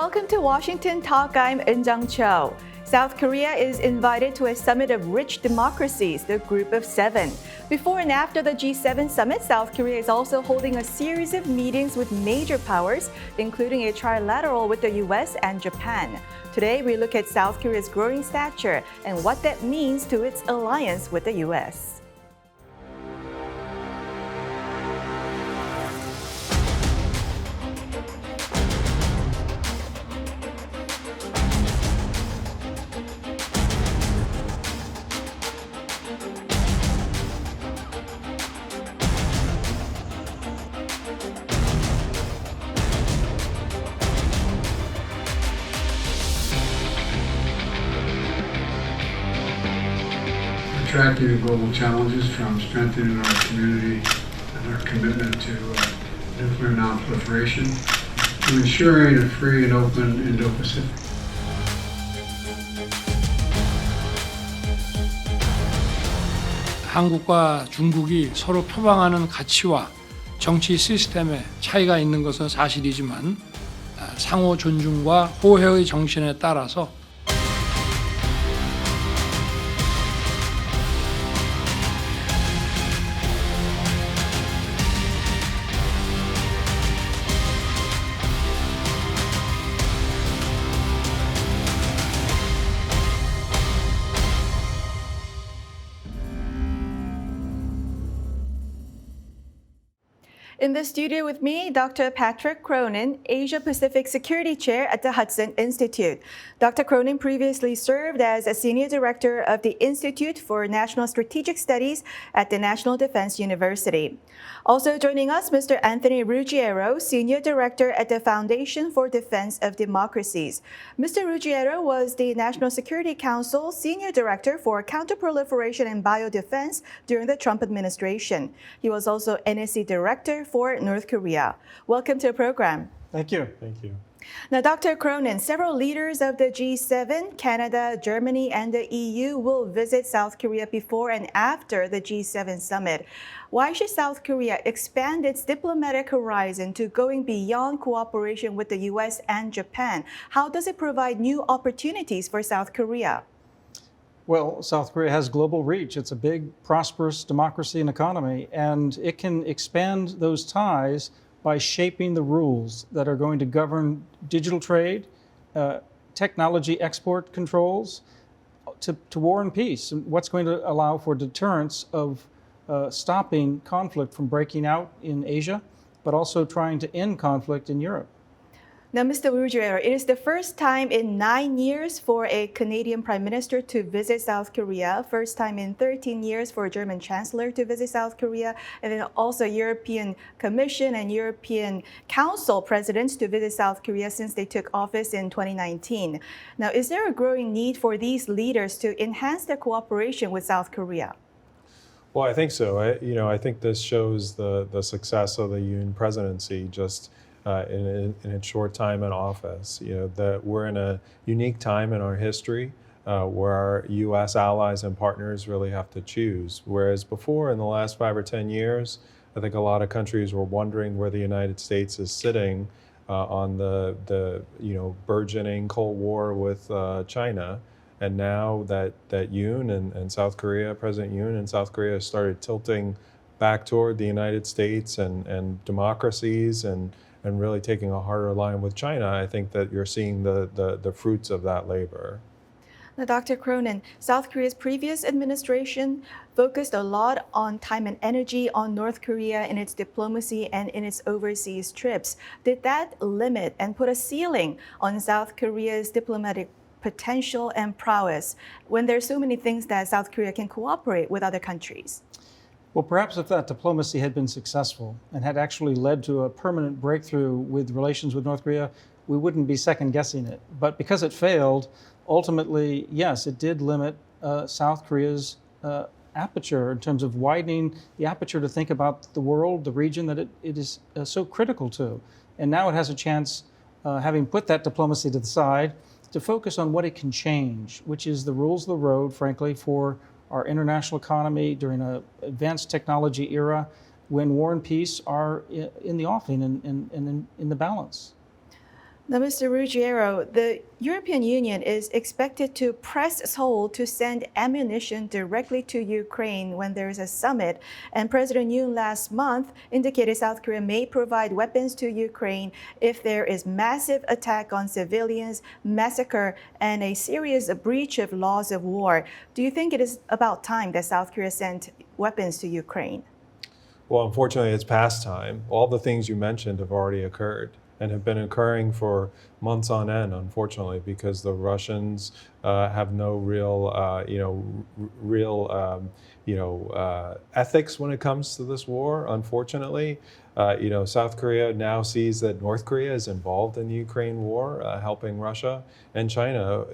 Welcome to Washington Talk. I'm Eun Cho. South Korea is invited to a summit of rich democracies, the Group of Seven. Before and after the G7 summit, South Korea is also holding a series of meetings with major powers, including a trilateral with the US and Japan. Today, we look at South Korea's growing stature and what that means to its alliance with the US. Attracting the global challenges from strengthening our community and our commitment to nuclear non-proliferation to ensuring a free and open Indo-Pacific. 한국과 중국이 서로 표방하는 가치와 정치 시스템에 차이가 있는 것은 사실이지만 상호 존중과 호혜의 정신에 따라서 In the studio with me, Dr. Patrick Cronin, Asia-Pacific Security Chair at the Hudson Institute. Dr. Cronin previously served as a Senior Director of the Institute for National Strategic Studies at the National Defense University. Also joining us, Mr. Anthony Ruggiero, Senior Director at the Foundation for Defense of Democracies. Mr. Ruggiero was the National Security Council Senior Director for Counterproliferation and Biodefense during the Trump administration. He was also NSC Director for North Korea. Welcome to the program. Thank you. Thank you. Now, Dr. Cronin, several leaders of the G7, Canada, Germany, and the EU will visit South Korea before and after the G7 summit. Why should South Korea expand its diplomatic horizon to going beyond cooperation with the US and Japan? How does it provide new opportunities for South Korea? Well, South Korea has global reach. It's a big, prosperous democracy and economy, and it can expand those ties by shaping the rules that are going to govern digital trade, technology export controls, to war and peace, and what's going to allow for deterrence of stopping conflict from breaking out in Asia, but also trying to end conflict in Europe. Now, Mr. Ruggiero, it is the first time in 9 years for a Canadian Prime Minister to visit South Korea, first time in 13 years for a German Chancellor to visit South Korea, and then also European Commission and European Council presidents to visit South Korea since they took office in 2019. Now, is there a growing need for these leaders to enhance their cooperation with South Korea? Well, I think so. I think this shows the success of the Yoon presidency just in its short time in office. That we're in a unique time in our history where our U.S. allies and partners really have to choose. Whereas before, in the last 5 or 10 years, I think a lot of countries were wondering where the United States is sitting on the burgeoning Cold War with China. And now that Yoon and South Korea, President Yoon and South Korea started tilting back toward the United States and democracies and really taking a harder line with China, I think that you're seeing the fruits of that labor. Now, Dr. Cronin, South Korea's previous administration focused a lot on time and energy on North Korea in its diplomacy and in its overseas trips. Did that limit and put a ceiling on South Korea's diplomatic potential and prowess when there's so many things that South Korea can cooperate with other countries? Well, perhaps if that diplomacy had been successful and had actually led to a permanent breakthrough with relations with North Korea, we wouldn't be second-guessing it. But because it failed, ultimately, yes, it did limit South Korea's aperture in terms of widening the aperture to think about the world, the region that it is so critical to. And now it has a chance, having put that diplomacy to the side, to focus on what it can change, which is the rules of the road, frankly, for our international economy during an advanced technology era when war and peace are in the offing and in the balance. Now, Mr. Ruggiero, the European Union is expected to press Seoul to send ammunition directly to Ukraine when there is a summit. And President Yoon last month indicated South Korea may provide weapons to Ukraine if there is massive attack on civilians, massacre, and a serious breach of laws of war. Do you think it is about time that South Korea sent weapons to Ukraine? Well, unfortunately, it's past time. All the things you mentioned have already occurred and have been occurring for months on end, unfortunately, because the Russians have no real, ethics when it comes to this war. Unfortunately, South Korea now sees that North Korea is involved in the Ukraine war, helping Russia, and China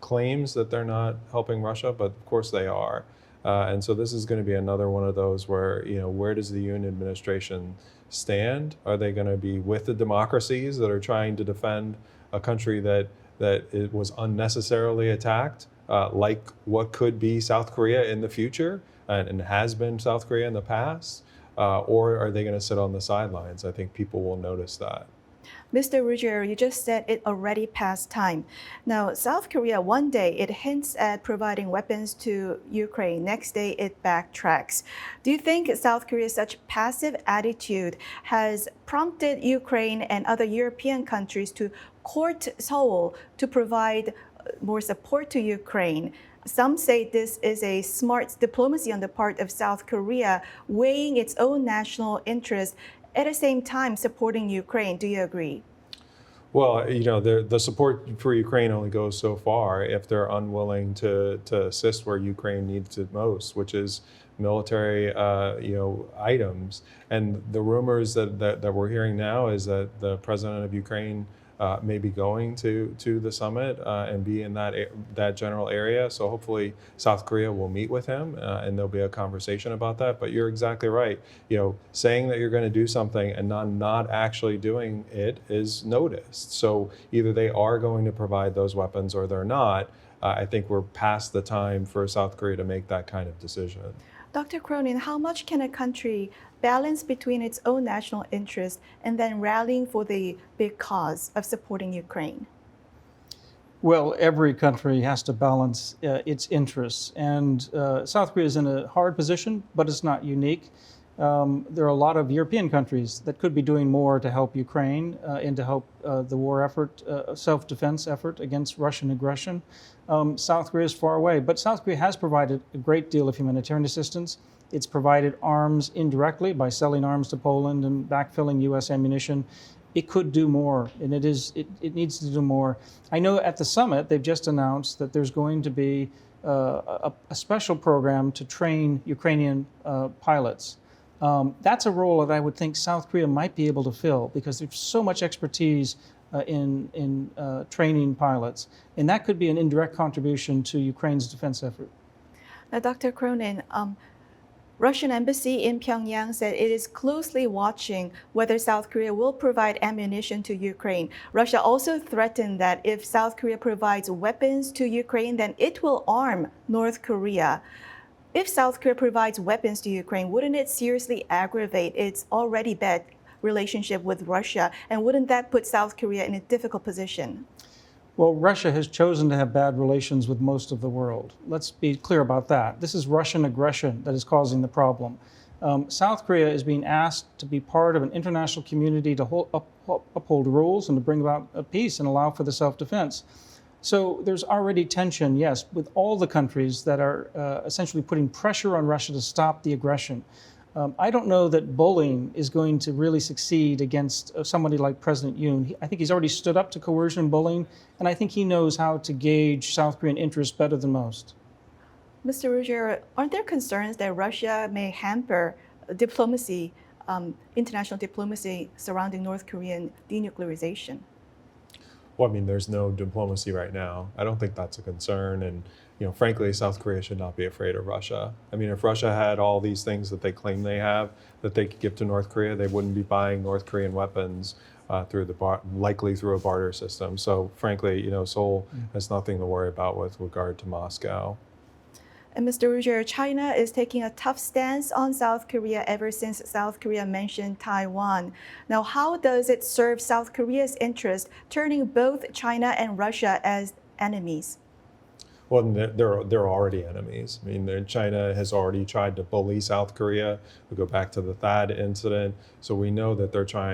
claims that they're not helping Russia, but of course they are. And so this is going to be another one of those where, where does the Yoon administration stand? Are they going to be with the democracies that are trying to defend a country that it was unnecessarily attacked, like what could be South Korea in the future and has been South Korea in the past? Or are they going to sit on the sidelines? I think people will notice that. Mr. Ruggiero, you just said it already past time. Now, South Korea, one day it hints at providing weapons to Ukraine. Next day it backtracks. Do you think South Korea's such passive attitude has prompted Ukraine and other European countries to court Seoul to provide more support to Ukraine? Some say this is a smart diplomacy on the part of South Korea, weighing its own national interest at the same time supporting Ukraine. Do you agree? Well, the support for Ukraine only goes so far if they're unwilling to assist where Ukraine needs it most, which is military, items. And the rumors that we're hearing now is that the president of Ukraine may be going to the summit and be in that general area. So hopefully South Korea will meet with him and there'll be a conversation about that. But you're exactly right. Saying that you're going to do something and not actually doing it is noticed. So either they are going to provide those weapons or they're not. I think we're past the time for South Korea to make that kind of decision. Dr. Cronin, how much can a country balance between its own national interest and then rallying for the big cause of supporting Ukraine? Well, every country has to balance its interests. And South Korea is in a hard position, but it's not unique. There are a lot of European countries that could be doing more to help Ukraine and to help the war effort, self-defense effort against Russian aggression. South Korea is far away, but South Korea has provided a great deal of humanitarian assistance. It's provided arms indirectly by selling arms to Poland and backfilling U.S. ammunition. It could do more, and it needs to do more. I know at the summit they've just announced that there's going to be a special program to train Ukrainian pilots. That's a role that I would think South Korea might be able to fill because there's so much expertise in training pilots, and that could be an indirect contribution to Ukraine's defense effort. Now, Dr. Cronin, Russian embassy in Pyongyang said it is closely watching whether South Korea will provide ammunition to Ukraine. Russia also threatened that if South Korea provides weapons to Ukraine, then it will arm North Korea. If South Korea provides weapons to Ukraine, wouldn't it seriously aggravate its already bad relationship with Russia? And wouldn't that put South Korea in a difficult position? Well, Russia has chosen to have bad relations with most of the world. Let's be clear about that. This is Russian aggression that is causing the problem. South Korea is being asked to be part of an international community to uphold rules and to bring about peace and allow for the self-defense. So there's already tension, yes, with all the countries that are essentially putting pressure on Russia to stop the aggression. I don't know that bullying is going to really succeed against somebody like President Yoon. I think he's already stood up to coercion and bullying, and I think he knows how to gauge South Korean interests better than most. Mr. Ruggiero, aren't there concerns that Russia may hamper diplomacy, international diplomacy surrounding North Korean denuclearization? Well, I mean, there's no diplomacy right now. I don't think that's a concern. And, frankly, South Korea should not be afraid of Russia. I mean, if Russia had all these things that they claim they have that they could give to North Korea, they wouldn't be buying North Korean weapons likely through a barter system. So, frankly, Seoul has nothing to worry about with regard to Moscow. And Mr. Ruggiero, China is taking a tough stance on South Korea ever since South Korea mentioned Taiwan. Now, how does it serve South Korea's interest, turning both China and Russia as enemies? Well, they're already enemies. I mean, China has already tried to bully South Korea. We go back to the THAAD incident, so we know that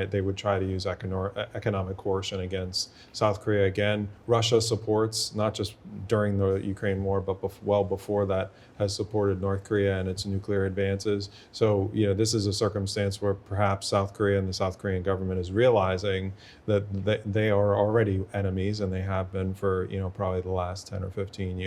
they would try to use economic coercion against South Korea again. Russia supports, not just during the Ukraine war, but well before that, has supported North Korea and its nuclear advances. So, this is a circumstance where perhaps South Korea and the South Korean government is realizing that they are already enemies, and they have been for, probably the last 10 or 15 years.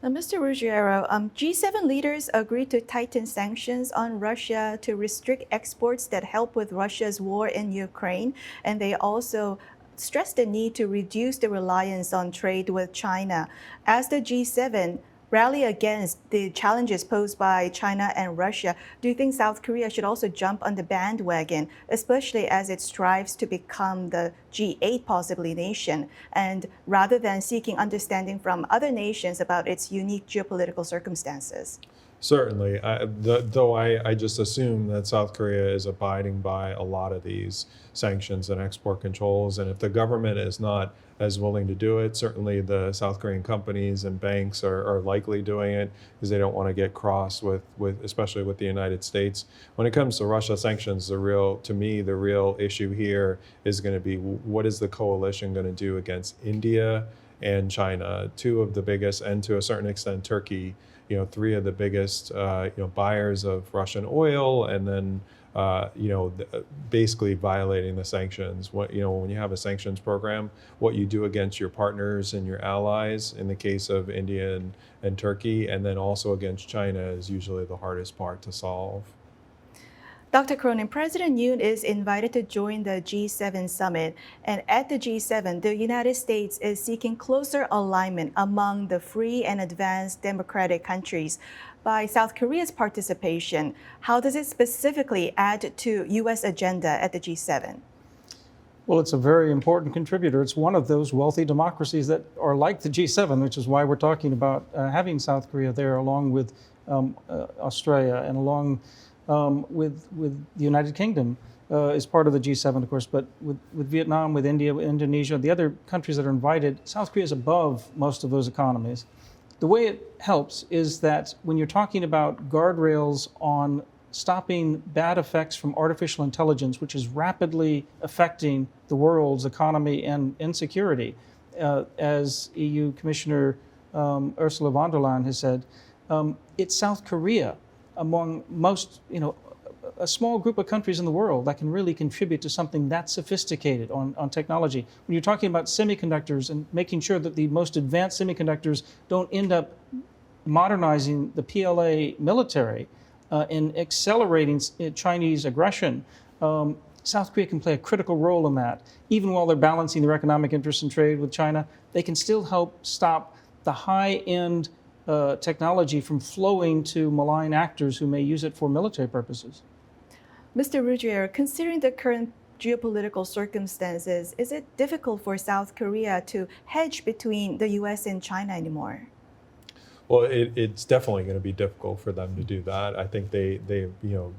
Now, Mr. Ruggiero, G7 leaders agreed to tighten sanctions on Russia to restrict exports that help with Russia's war in Ukraine, and they also stressed the need to reduce the reliance on trade with China. As the G7 rally against the challenges posed by China and Russia, do you think South Korea should also jump on the bandwagon, especially as it strives to become the G8 possibly nation, and rather than seeking understanding from other nations about its unique geopolitical circumstances? Certainly, though I just assume that South Korea is abiding by a lot of these sanctions and export controls, and if the government is not as willing to do it, certainly the South Korean companies and banks are likely doing it because they don't want to get cross with especially with the United States. When it comes to Russia sanctions, the real issue here is going to be what is the coalition going to do against India and China, two of the biggest, and to a certain extent Turkey, three of the biggest buyers of Russian oil, and then basically violating the sanctions. When you have a sanctions program, what you do against your partners and your allies, in the case of India and Turkey, and then also against China, is usually the hardest part to solve. Dr. Cronin, President Yoon is invited to join the G7 summit, and at the G7, the United States is seeking closer alignment among the free and advanced democratic countries. By South Korea's participation, how does it specifically add to U.S. agenda at the G7? Well, it's a very important contributor. It's one of those wealthy democracies that are like the G7, which is why we're talking about having South Korea there, along with Australia and along with the United Kingdom is part of the G7, of course, but with Vietnam, with India, with Indonesia, the other countries that are invited, South Korea is above most of those economies. The way it helps is that when you're talking about guardrails on stopping bad effects from artificial intelligence, which is rapidly affecting the world's economy and insecurity, as EU Commissioner Ursula von der Leyen has said, it's South Korea among most, a small group of countries in the world that can really contribute to something that sophisticated on technology. When you're talking about semiconductors and making sure that the most advanced semiconductors don't end up modernizing the PLA military and accelerating Chinese aggression, South Korea can play a critical role in that. Even while they're balancing their economic interests in trade with China, they can still help stop the high-end technology from flowing to malign actors who may use it for military purposes. Mr. Ruggiero, considering the current geopolitical circumstances, is it difficult for South Korea to hedge between the U.S. and China anymore? Well, it's definitely going to be difficult for them to do that. I think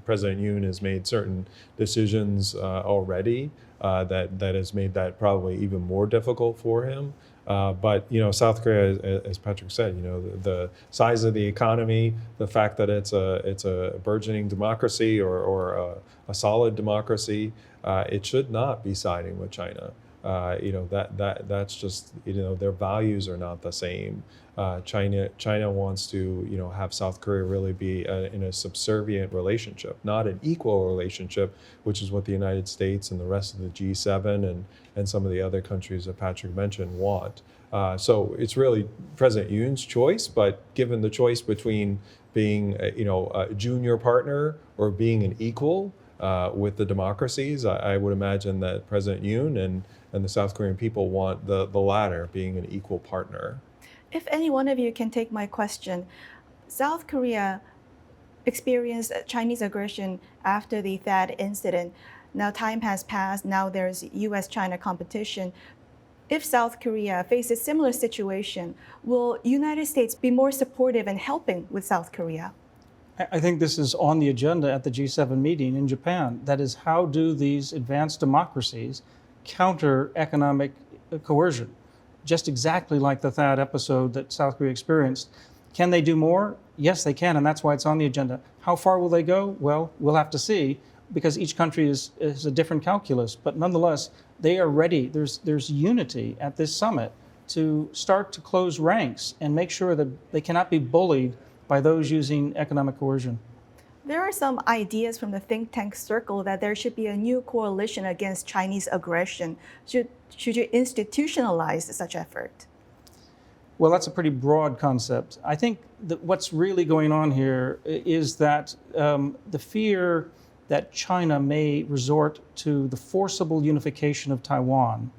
President Yoon has made certain decisions already that has made that probably even more difficult for him. But South Korea, as Patrick said, the size of the economy, the fact that it's a burgeoning democracy or a solid democracy, it should not be siding with China. That's just their values are not the same. China wants to have South Korea really be in a subservient relationship, not an equal relationship, which is what the United States and the rest of the G7 and some of the other countries that Patrick mentioned want. So it's really President Yoon's choice, but given the choice between being a junior partner or being an equal with the democracies, I would imagine that President Yoon and the South Korean people want the latter, being an equal partner. If any one of you can take my question, South Korea experienced Chinese aggression after the THAAD incident. Now time has passed, now there's US-China competition. If South Korea faces similar situation, will United States be more supportive in helping with South Korea? I think this is on the agenda at the G7 meeting in Japan. That is, how do these advanced democracies counter economic coercion? Just exactly like the THAAD episode that South Korea experienced. Can they do more? Yes, they can, and that's why it's on the agenda. How far will they go? Well, we'll have to see, because each country is a different calculus. But nonetheless, they are ready. There's unity at this summit to start to close ranks and make sure that they cannot be bullied by those using economic coercion. There are some ideas from the think tank circle that there should be a new coalition against Chinese aggression. Should you institutionalize such effort? Well, that's a pretty broad concept. I think that what's really going on here is that the fear that China may resort to the forcible unification of Taiwan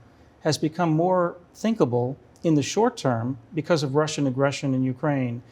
has become more thinkable in the short term because of Russian aggression in Ukraine.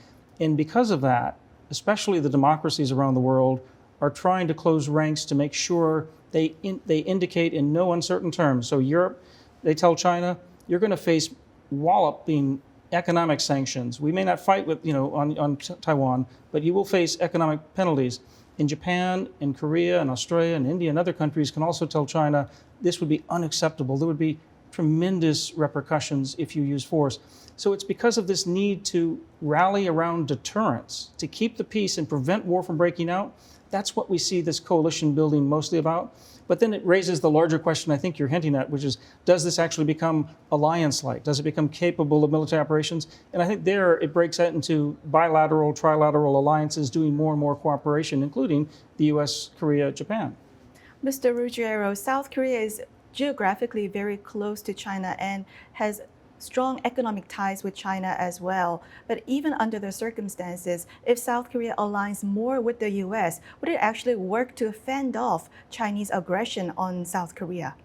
And because of that, especially the democracies around the world are trying to close ranks to make sure they indicate in no uncertain terms. So Europe, they tell China, you're going to face walloping economic sanctions. We may not fight with, on Taiwan, but you will face economic penalties. In Japan, in Korea, and Australia, and India, and other countries can also tell China this would be unacceptable. There would be tremendous repercussions if you use force. So it's because of this need to rally around deterrence, to keep the peace and prevent war from breaking out. That's what we see this coalition building mostly about. But then it raises the larger question I think you're hinting at, which is, does this actually become alliance-like? Does it become capable of military operations? And I think there it breaks out into bilateral, trilateral alliances doing more and more cooperation, including the US, Korea, Japan. Mr. Ruggiero, South Korea is geographically very close to China and has strong economic ties with China as well. But even under the circumstances, if South Korea aligns more with the US, would it actually work to fend off Chinese aggression on South Korea?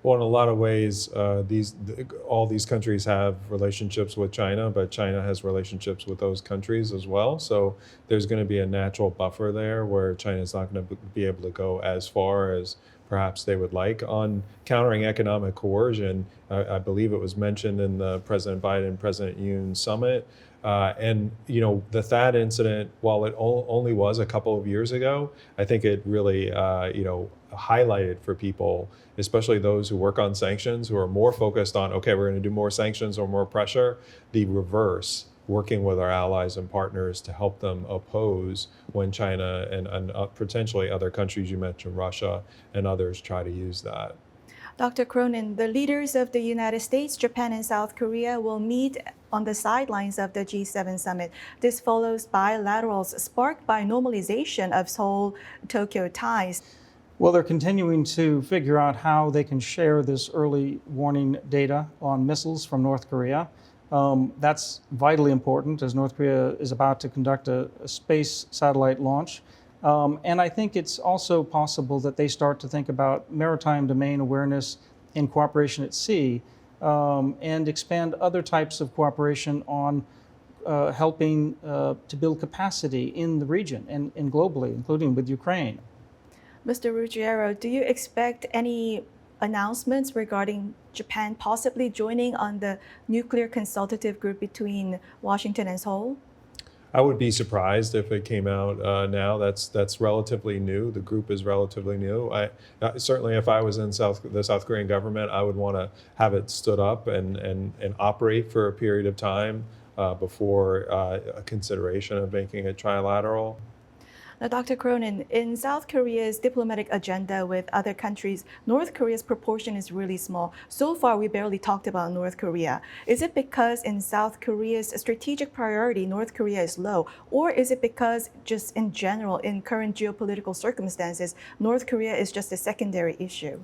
Well, in a lot of ways, all these countries have relationships with China, but China has relationships with those countries as well. So there's going to be a natural buffer there where China's not going to be able to go as far as perhaps they would like. On countering economic coercion, I believe it was mentioned in the President Biden, President Yoon summit. And the THAAD incident, while it only was a couple of years ago, I think it really highlighted for people, especially those who work on sanctions, who are more focused on, okay, we're going to do more sanctions or more pressure, the reverse, working with our allies and partners to help them oppose when China and potentially other countries, you mentioned Russia and others, try to use that. Dr. Cronin, the leaders of the United States, Japan, and South Korea will meet on the sidelines of the G7 summit. This follows bilaterals sparked by normalization of Seoul-Tokyo ties. Well, they're continuing to figure out how they can share this early warning data on missiles from North Korea. That's vitally important as North Korea is about to conduct a space satellite launch. And I think it's also possible that they start to think about maritime domain awareness and cooperation at sea, and expand other types of cooperation on helping to build capacity in the region and globally, including with Ukraine. Mr. Ruggiero, do you expect any announcements regarding Japan possibly joining on the nuclear consultative group between Washington and Seoul? I would be surprised if it came out now. That's relatively new. The group is relatively new. Certainly, if I was in the South Korean government, I would want to have it stood up and operate for a period of time before a consideration of making it trilateral. Now, Dr. Cronin, in South Korea's diplomatic agenda with other countries, North Korea's proportion is really small. So far, we barely talked about North Korea. Is it because in South Korea's strategic priority, North Korea is low? Or is it because just in general, in current geopolitical circumstances, North Korea is just a secondary issue?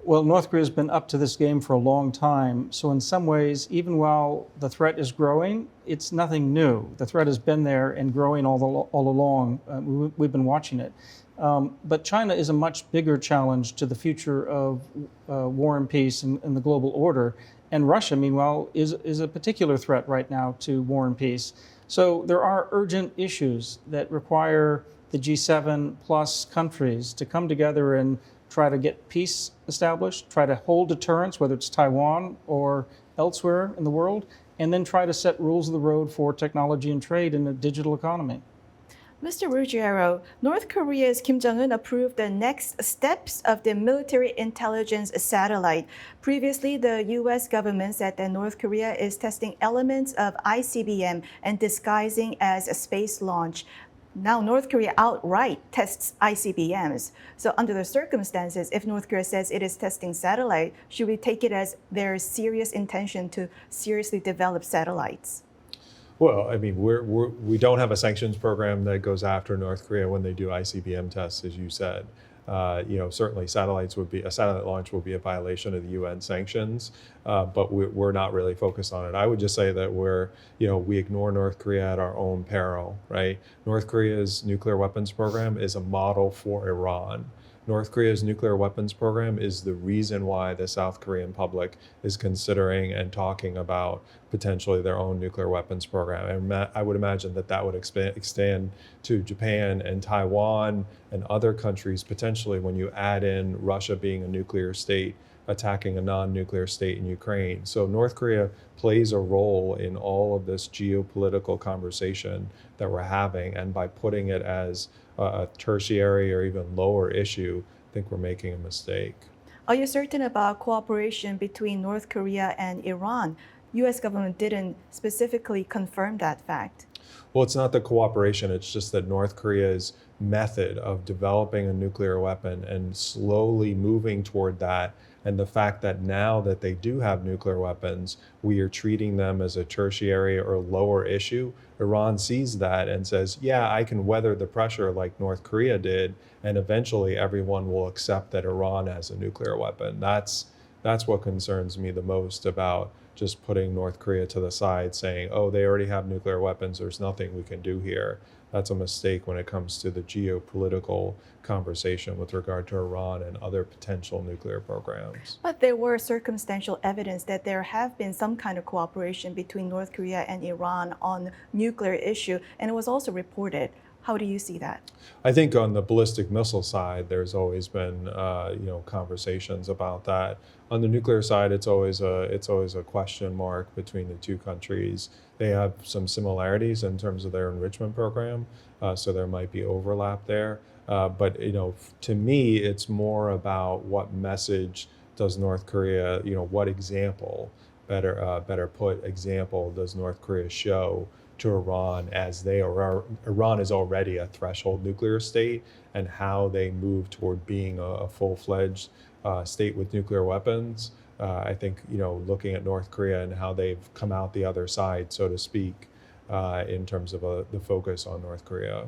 Well, North Korea has been up to this game for a long time. So in some ways, even while the threat is growing, it's nothing new. The threat has been there and growing all along. We've been watching it. But China is a much bigger challenge to the future of war and peace and the global order. And Russia, meanwhile, is a particular threat right now to war and peace. So there are urgent issues that require the G7 plus countries to come together and try to get peace established, try to hold deterrence, whether it's Taiwan or elsewhere in the world, and then try to set rules of the road for technology and trade in a digital economy. Mr. Ruggiero, North Korea's Kim Jong-un approved the next steps of the military intelligence satellite. Previously, the U.S. government said that North Korea is testing elements of ICBM and disguising as a space launch. Now, North Korea outright tests ICBMs. So under the circumstances, if North Korea says it is testing satellite, should we take it as their serious intention to seriously develop satellites? Well, I mean, we don't have a sanctions program that goes after North Korea when they do ICBM tests, as you said. Certainly a satellite launch will be a violation of the UN sanctions, but we're not really focused on it. I would just say that we ignore North Korea at our own peril, right? North Korea's nuclear weapons program is a model for Iran. North Korea's nuclear weapons program is the reason why the South Korean public is considering and talking about potentially their own nuclear weapons program. And I would imagine that would extend to Japan and Taiwan and other countries, potentially when you add in Russia being a nuclear state, attacking a non-nuclear state in Ukraine. So North Korea plays a role in all of this geopolitical conversation that we're having, and by putting it as a tertiary or even lower issue, I think we're making a mistake. Are you certain about cooperation between North Korea and Iran? U.S. government didn't specifically confirm that fact. Well, it's not the cooperation, it's just that North Korea's method of developing a nuclear weapon and slowly moving toward that, and the fact that now that they do have nuclear weapons, we are treating them as a tertiary or lower issue. Iran sees that and says, yeah, I can weather the pressure like North Korea did, and eventually everyone will accept that Iran has a nuclear weapon. That's what concerns me the most about just putting North Korea to the side, saying, oh, they already have nuclear weapons, there's nothing we can do here. That's a mistake when it comes to the geopolitical conversation with regard to Iran and other potential nuclear programs. But there were circumstantial evidence that there have been some kind of cooperation between North Korea and Iran on nuclear issue, and it was also reported. How do you see that? I think on the ballistic missile side, there's always been conversations about that. On the nuclear side, it's always a question mark between the two countries. They have some similarities in terms of their enrichment program, so there might be overlap there. But to me, it's more about what message does North Korea, what example, better put, example does North Korea show to Iran as Iran is already a threshold nuclear state, and how they move toward being a full-fledged state with nuclear weapons. I think, looking at North Korea and how they've come out the other side, so to speak, in terms of the focus on North Korea.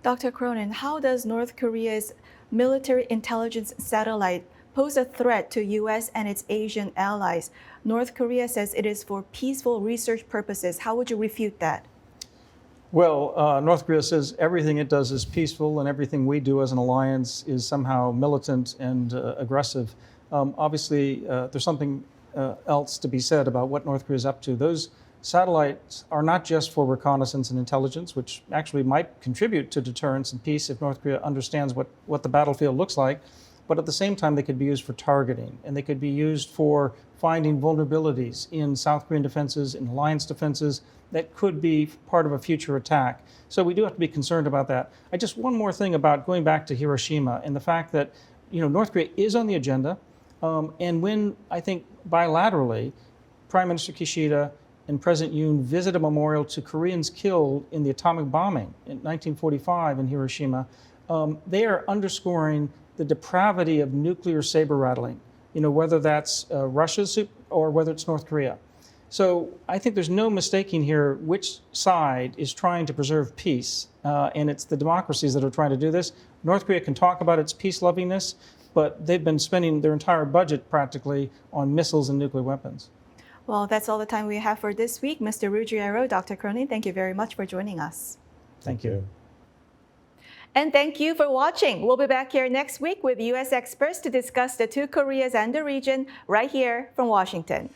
Dr. Cronin, how does North Korea's military intelligence satellite pose a threat to U.S. and its Asian allies? North Korea says it is for peaceful research purposes. How would you refute that? Well, North Korea says everything it does is peaceful, and everything we do as an alliance is somehow militant and aggressive. Obviously, there's something else to be said about what North Korea is up to. Those satellites are not just for reconnaissance and intelligence, which actually might contribute to deterrence and peace if North Korea understands what the battlefield looks like. But at the same time, they could be used for targeting, and they could be used for finding vulnerabilities in South Korean defenses, in alliance defenses, that could be part of a future attack. So we do have to be concerned about that. One more thing about going back to Hiroshima and the fact that North Korea is on the agenda, and when I think bilaterally, Prime Minister Kishida and President Yoon visit a memorial to Koreans killed in the atomic bombing in 1945 in Hiroshima, they are underscoring the depravity of nuclear saber rattling, whether that's Russia's or whether it's North Korea. So I think there's no mistaking here which side is trying to preserve peace, and it's the democracies that are trying to do this. North Korea can talk about its peace-lovingness, but they've been spending their entire budget practically on missiles and nuclear weapons. Well, that's all the time we have for this week. Mr. Ruggiero, Dr. Cronin, thank you very much for joining us. Thank you. And thank you for watching. We'll be back here next week with U.S. experts to discuss the two Koreas and the region right here from Washington.